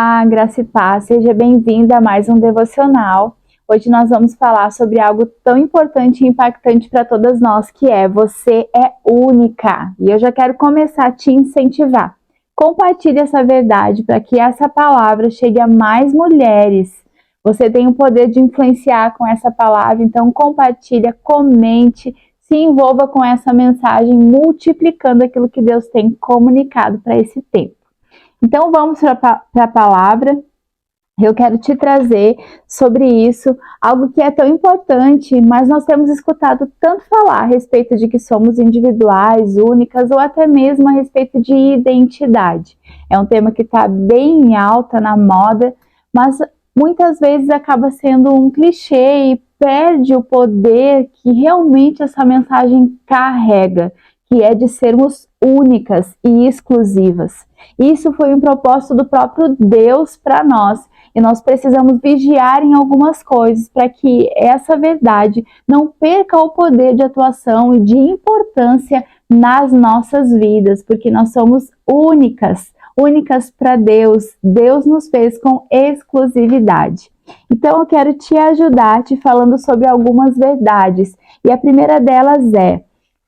Olá, graça e paz, seja bem-vinda a mais um devocional. Hoje nós vamos falar sobre algo tão importante e impactante para todas nós, que é você é única. E eu já quero começar a te incentivar. Compartilhe essa verdade para que essa palavra chegue a mais mulheres. Você tem o poder de influenciar com essa palavra, então compartilha, comente, se envolva com essa mensagem, multiplicando aquilo que Deus tem comunicado para esse tempo. Então vamos para a palavra. Eu quero te trazer sobre isso, algo que é tão importante, mas nós temos escutado tanto falar a respeito de que somos individuais, únicas, ou até mesmo a respeito de identidade. É um tema que está bem em alta na moda, mas muitas vezes acaba sendo um clichê e perde o poder que realmente essa mensagem carrega, que é de sermos únicas e exclusivas. Isso foi um propósito do próprio Deus para nós. E nós precisamos vigiar em algumas coisas para que essa verdade não perca o poder de atuação e de importância nas nossas vidas, porque nós somos únicas para Deus. Deus nos fez com exclusividade. Então eu quero te ajudar te falando sobre algumas verdades. E a primeira delas é: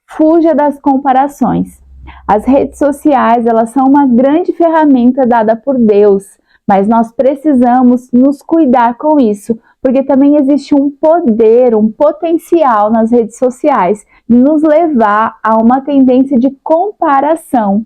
fuja das comparações. As redes sociais, elas são uma grande ferramenta dada por Deus, mas nós precisamos nos cuidar com isso, porque também existe um poder, um potencial nas redes sociais de nos levar a uma tendência de comparação.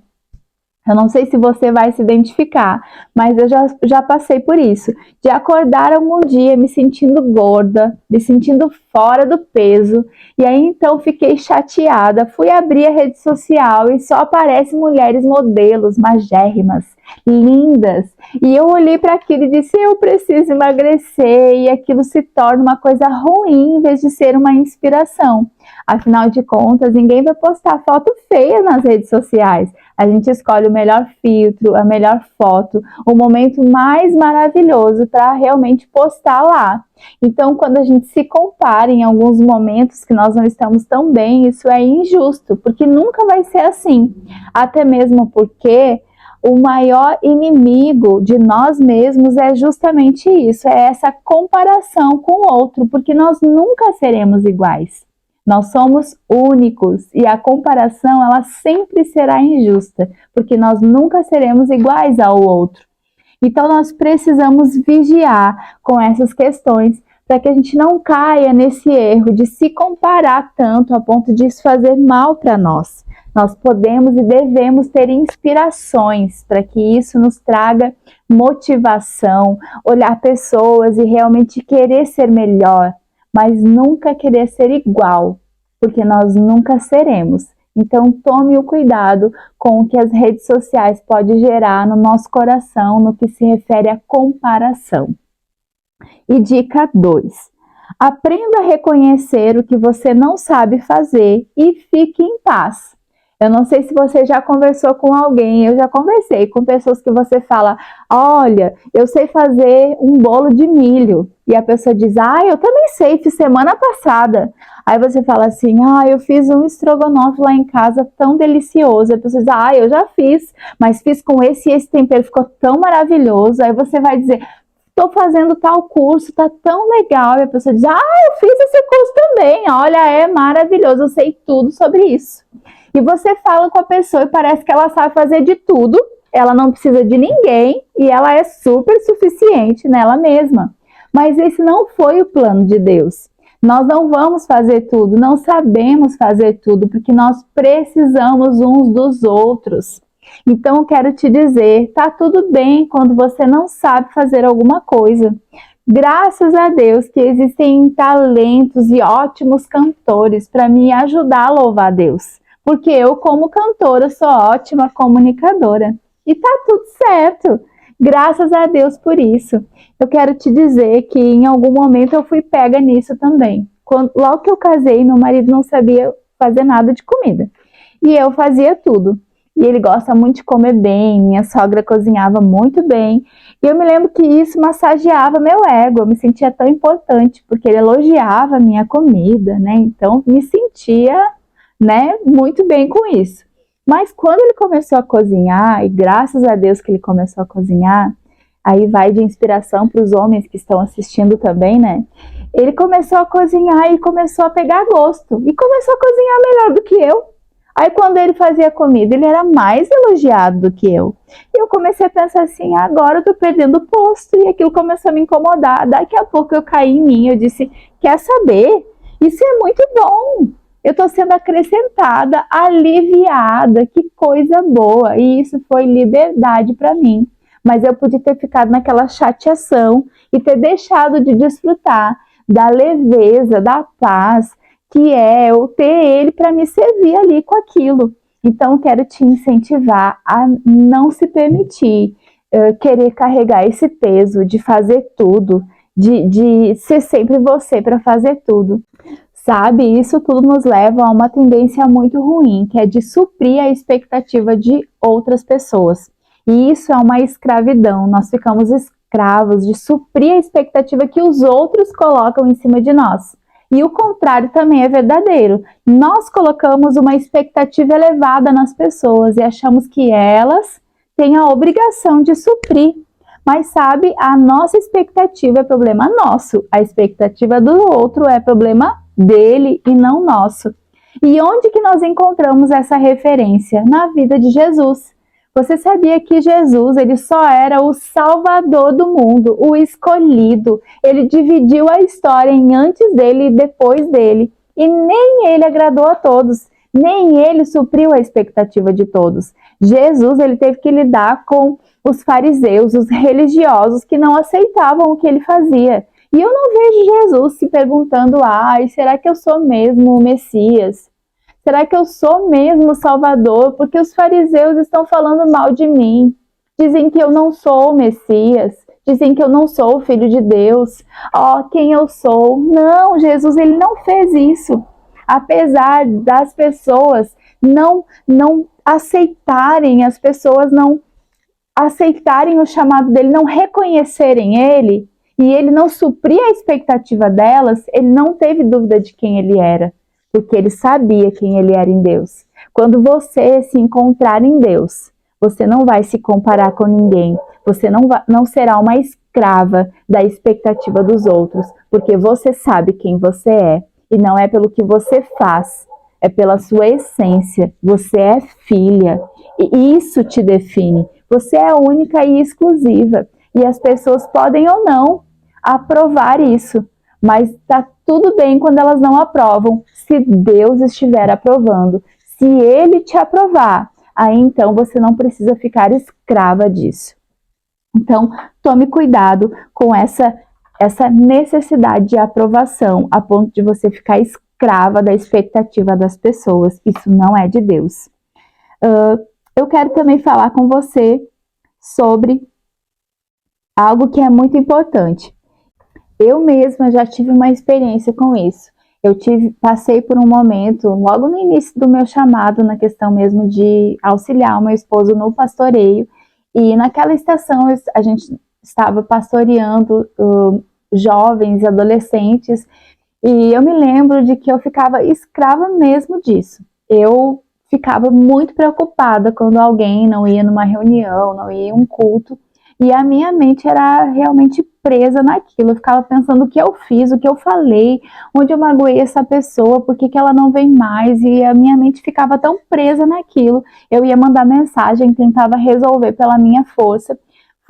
Eu não sei se você vai se identificar, mas eu já passei por isso, de acordar algum dia me sentindo gorda, me sentindo fora do peso, e aí então fiquei chateada, fui abrir a rede social e só aparecem mulheres modelos, magérrimas, lindas, e eu olhei para aquilo e disse: eu preciso emagrecer, e aquilo se torna uma coisa ruim em vez de ser uma inspiração. Afinal de contas, ninguém vai postar foto feia nas redes sociais. A gente escolhe o melhor filtro, a melhor foto, o momento mais maravilhoso para realmente postar lá. Então, quando a gente se compara em alguns momentos que nós não estamos tão bem, isso é injusto, porque nunca vai ser assim. Até mesmo porque o maior inimigo de nós mesmos é justamente isso, é essa comparação com o outro, porque nós nunca seremos iguais. Nós somos únicos e a comparação, ela sempre será injusta, porque nós nunca seremos iguais ao outro. Então nós precisamos vigiar com essas questões para que a gente não caia nesse erro de se comparar tanto a ponto de isso fazer mal para nós. Nós podemos e devemos ter inspirações para que isso nos traga motivação, olhar pessoas e realmente querer ser melhor, mas nunca querer ser igual, porque nós nunca seremos. Então tome o cuidado com o que as redes sociais podem gerar no nosso coração no que se refere à comparação. E dica 2. Aprenda a reconhecer o que você não sabe fazer e fique em paz. Eu não sei se você já conversou com alguém, eu já conversei com pessoas que você fala: olha, eu sei fazer um bolo de milho. E a pessoa diz: eu também sei, fiz semana passada. Aí você fala assim: eu fiz um estrogonofe lá em casa tão delicioso. A pessoa diz: eu já fiz, mas fiz com esse e esse tempero, ficou tão maravilhoso. Aí você vai dizer: estou fazendo tal curso, tá tão legal. E a pessoa diz: eu fiz esse curso também, olha, é maravilhoso, eu sei tudo sobre isso. E você fala com a pessoa e parece que ela sabe fazer de tudo, ela não precisa de ninguém e ela é super suficiente nela mesma. Mas esse não foi o plano de Deus. Nós não vamos fazer tudo, não sabemos fazer tudo, porque nós precisamos uns dos outros. Então eu quero te dizer, tá tudo bem quando você não sabe fazer alguma coisa. Graças a Deus que existem talentos e ótimos cantores para me ajudar a louvar a Deus. Porque eu, como cantora, sou ótima comunicadora. E tá tudo certo. Graças a Deus por isso. Eu quero te dizer que em algum momento eu fui pega nisso também. Logo que eu casei, meu marido não sabia fazer nada de comida. E eu fazia tudo. E ele gosta muito de comer bem, minha sogra cozinhava muito bem. E eu me lembro que isso massageava meu ego, eu me sentia tão importante, porque ele elogiava a minha comida, né? Então, me sentia, muito bem com isso. Mas quando ele começou a cozinhar, e graças a Deus que ele começou a cozinhar, aí vai de inspiração para os homens que estão assistindo também, né? Ele começou a cozinhar e começou a pegar gosto. E começou a cozinhar melhor do que eu. Aí quando ele fazia comida, ele era mais elogiado do que eu. E eu comecei a pensar assim, agora eu tô perdendo o posto. E aquilo começou a me incomodar. Daqui a pouco eu caí em mim, eu disse, quer saber? Isso é muito bom. Eu tô sendo acrescentada, aliviada, que coisa boa. E isso foi liberdade para mim. Mas eu podia ter ficado naquela chateação e ter deixado de desfrutar da leveza, da paz, que é eu ter ele para me servir ali com aquilo. Então, quero te incentivar a não se permitir querer carregar esse peso de fazer tudo, de ser sempre você para fazer tudo. Sabe, isso tudo nos leva a uma tendência muito ruim, que é de suprir a expectativa de outras pessoas. E isso é uma escravidão, nós ficamos escravos de suprir a expectativa que os outros colocam em cima de nós. E o contrário também é verdadeiro. Nós colocamos uma expectativa elevada nas pessoas e achamos que elas têm a obrigação de suprir. Mas sabe, a nossa expectativa é problema nosso, a expectativa do outro é problema dele e não nosso. E onde que nós encontramos essa referência? Na vida de Jesus. Você sabia que Jesus, ele só era o Salvador do mundo, o escolhido. Ele dividiu a história em antes dele e depois dele. E nem ele agradou a todos, nem ele supriu a expectativa de todos. Jesus, ele teve que lidar com os fariseus, os religiosos que não aceitavam o que ele fazia. E eu não vejo Jesus se perguntando, será que eu sou mesmo o Messias? Será que eu sou mesmo o Salvador? Porque os fariseus estão falando mal de mim. Dizem que eu não sou o Messias. Dizem que eu não sou o Filho de Deus. Quem eu sou? Não, Jesus, ele não fez isso. Apesar das pessoas não aceitarem, as pessoas não aceitarem o chamado dele, não reconhecerem ele, e ele não suprir a expectativa delas, ele não teve dúvida de quem ele era. Porque ele sabia quem ele era em Deus. Quando você se encontrar em Deus, você não vai se comparar com ninguém. Você não será uma escrava da expectativa dos outros, porque você sabe quem você é. E não é pelo que você faz, é pela sua essência. Você é filha. E isso te define. Você é única e exclusiva. E as pessoas podem ou não aprovar isso. Mas está tudo bem quando elas não aprovam, se Deus estiver aprovando. Se Ele te aprovar, aí então você não precisa ficar escrava disso. Então, tome cuidado com essa necessidade de aprovação, a ponto de você ficar escrava da expectativa das pessoas. Isso não é de Deus. Eu quero também falar com você sobre algo que é muito importante. Eu mesma já tive uma experiência com isso. Passei por um momento, logo no início do meu chamado, na questão mesmo de auxiliar o meu esposo no pastoreio. E naquela estação a gente estava pastoreando jovens e adolescentes. E eu me lembro de que eu ficava escrava mesmo disso. Eu ficava muito preocupada quando alguém não ia numa reunião, não ia em um culto. E a minha mente era realmente presa naquilo. Eu ficava pensando o que eu fiz, o que eu falei, onde eu magoei essa pessoa, por que ela não vem mais. E a minha mente ficava tão presa naquilo. Eu ia mandar mensagem, tentava resolver pela minha força.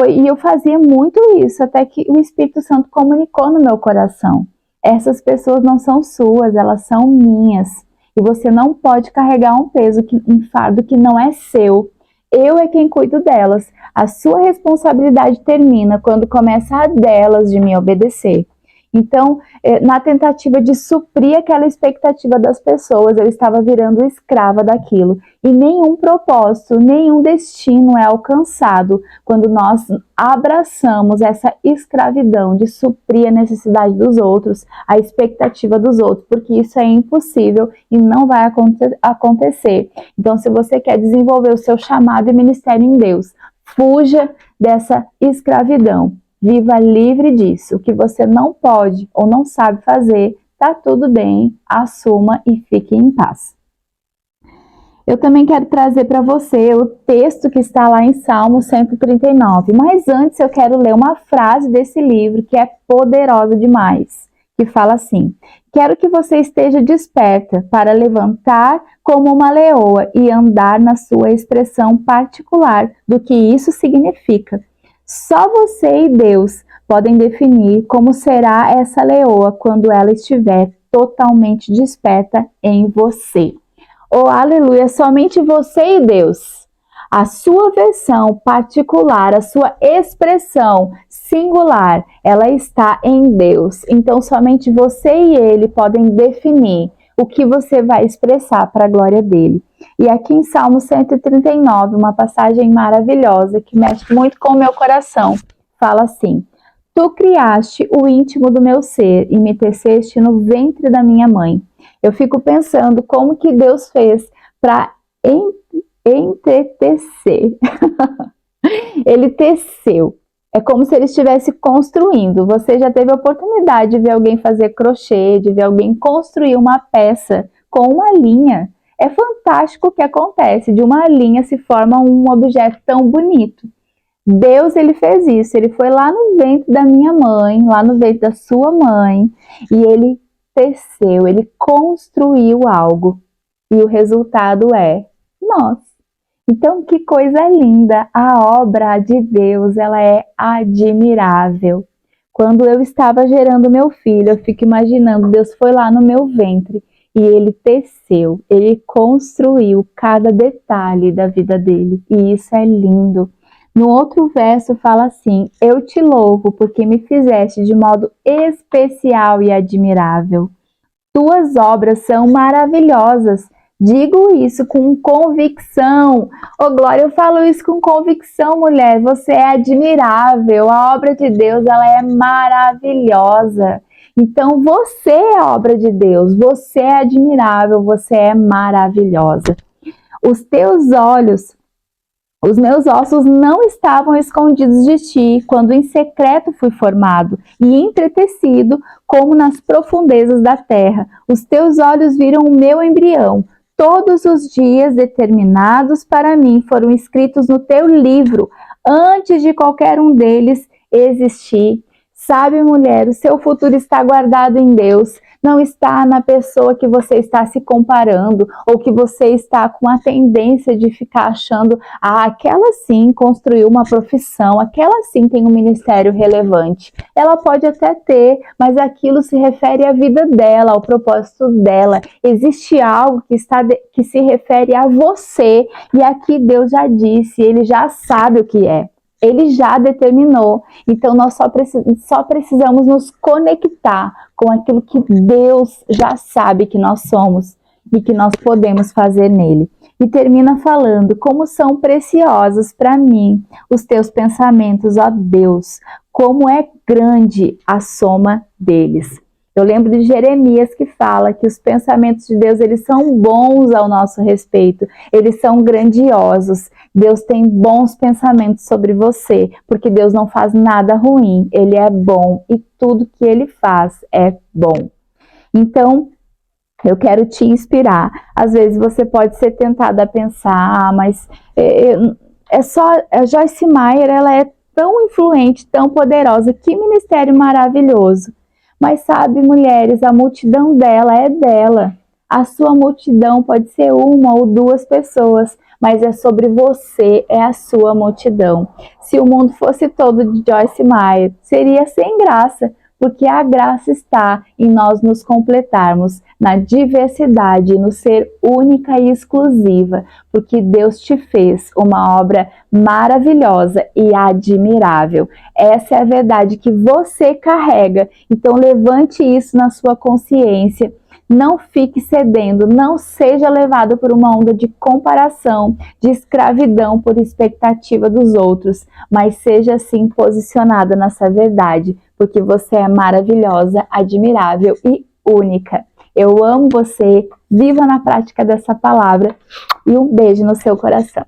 E eu fazia muito isso, até que o Espírito Santo comunicou no meu coração. Essas pessoas não são suas, elas são minhas. E você não pode carregar um peso, um fardo que não é seu. Eu é quem cuido delas. A sua responsabilidade termina quando começa a delas de me obedecer. Então, na tentativa de suprir aquela expectativa das pessoas, eu estava virando escrava daquilo. E nenhum propósito, nenhum destino é alcançado quando nós abraçamos essa escravidão de suprir a necessidade dos outros, a expectativa dos outros, porque isso é impossível e não vai acontecer. Então, se você quer desenvolver o seu chamado e ministério em Deus, fuja dessa escravidão. Viva livre disso. O que você não pode ou não sabe fazer, tá tudo bem, assuma e fique em paz. Eu também quero trazer para você o texto que está lá em Salmo 139, mas antes eu quero ler uma frase desse livro que é poderosa demais, que fala assim: quero que você esteja desperta para levantar como uma leoa e andar na sua expressão particular do que isso significa. Só você e Deus podem definir como será essa leoa quando ela estiver totalmente desperta em você. Oh, aleluia, somente você e Deus. A sua versão particular, a sua expressão singular, ela está em Deus. Então, somente você e Ele podem definir o que você vai expressar para a glória dele. E aqui em Salmo 139, uma passagem maravilhosa que mexe muito com o meu coração, fala assim: Tu criaste o íntimo do meu ser e me teceste no ventre da minha mãe. Eu fico pensando como que Deus fez para entretecer. Ele teceu. É como se ele estivesse construindo. Você já teve a oportunidade de ver alguém fazer crochê, de ver alguém construir uma peça com uma linha. É fantástico o que acontece. De uma linha se forma um objeto tão bonito. Deus, ele fez isso. Ele foi lá no ventre da minha mãe, lá no ventre da sua mãe, e ele teceu, ele construiu algo. E o resultado é nós. Então, que coisa linda! A obra de Deus, ela é admirável. Quando eu estava gerando meu filho, eu fico imaginando, Deus foi lá no meu ventre e ele teceu, ele construiu cada detalhe da vida dele. E isso é lindo. No outro verso fala assim: eu te louvo porque me fizeste de modo especial e admirável. Tuas obras são maravilhosas. Digo isso com convicção. Ô, Glória, eu falo isso com convicção, mulher. Você é admirável. A obra de Deus, ela é maravilhosa. Então, você é a obra de Deus. Você é admirável. Você é maravilhosa. Os teus olhos, os meus ossos não estavam escondidos de ti, quando em secreto fui formado e entretecido, como nas profundezas da terra. Os teus olhos viram o meu embrião. Todos os dias determinados para mim foram escritos no teu livro, antes de qualquer um deles existir. Sabe, mulher, o seu futuro está guardado em Deus. Não está na pessoa que você está se comparando ou que você está com a tendência de ficar achando: ah, aquela sim construiu uma profissão, aquela sim tem um ministério relevante. Ela pode até ter, mas aquilo se refere à vida dela, ao propósito dela. Existe algo que se refere a você, e aqui Deus já disse, ele já sabe o que é. Ele já determinou, então nós só precisamos nos conectar com aquilo que Deus já sabe que nós somos e que nós podemos fazer nele. E termina falando: como são preciosos para mim os teus pensamentos, ó Deus, como é grande a soma deles. Eu lembro de Jeremias que fala que os pensamentos de Deus, eles são bons ao nosso respeito, eles são grandiosos. Deus tem bons pensamentos sobre você, porque Deus não faz nada ruim, ele é bom e tudo que ele faz é bom. Então, eu quero te inspirar. Às vezes você pode ser tentada a pensar: ah, mas a Joyce Meyer, ela é tão influente, tão poderosa, que ministério maravilhoso. Mas sabe, mulheres, a multidão dela é dela. A sua multidão pode ser uma ou duas pessoas, mas é sobre você, é a sua multidão. Se o mundo fosse todo de Joyce Meyer, seria sem graça, porque a graça está em nós nos completarmos na diversidade, no ser única e exclusiva, porque Deus te fez uma obra maravilhosa e admirável. Essa é a verdade que você carrega, então levante isso na sua consciência. Não fique cedendo, não seja levado por uma onda de comparação, de escravidão por expectativa dos outros, mas seja assim posicionada nessa verdade, porque você é maravilhosa, admirável e única. Eu amo você, viva na prática dessa palavra e um beijo no seu coração.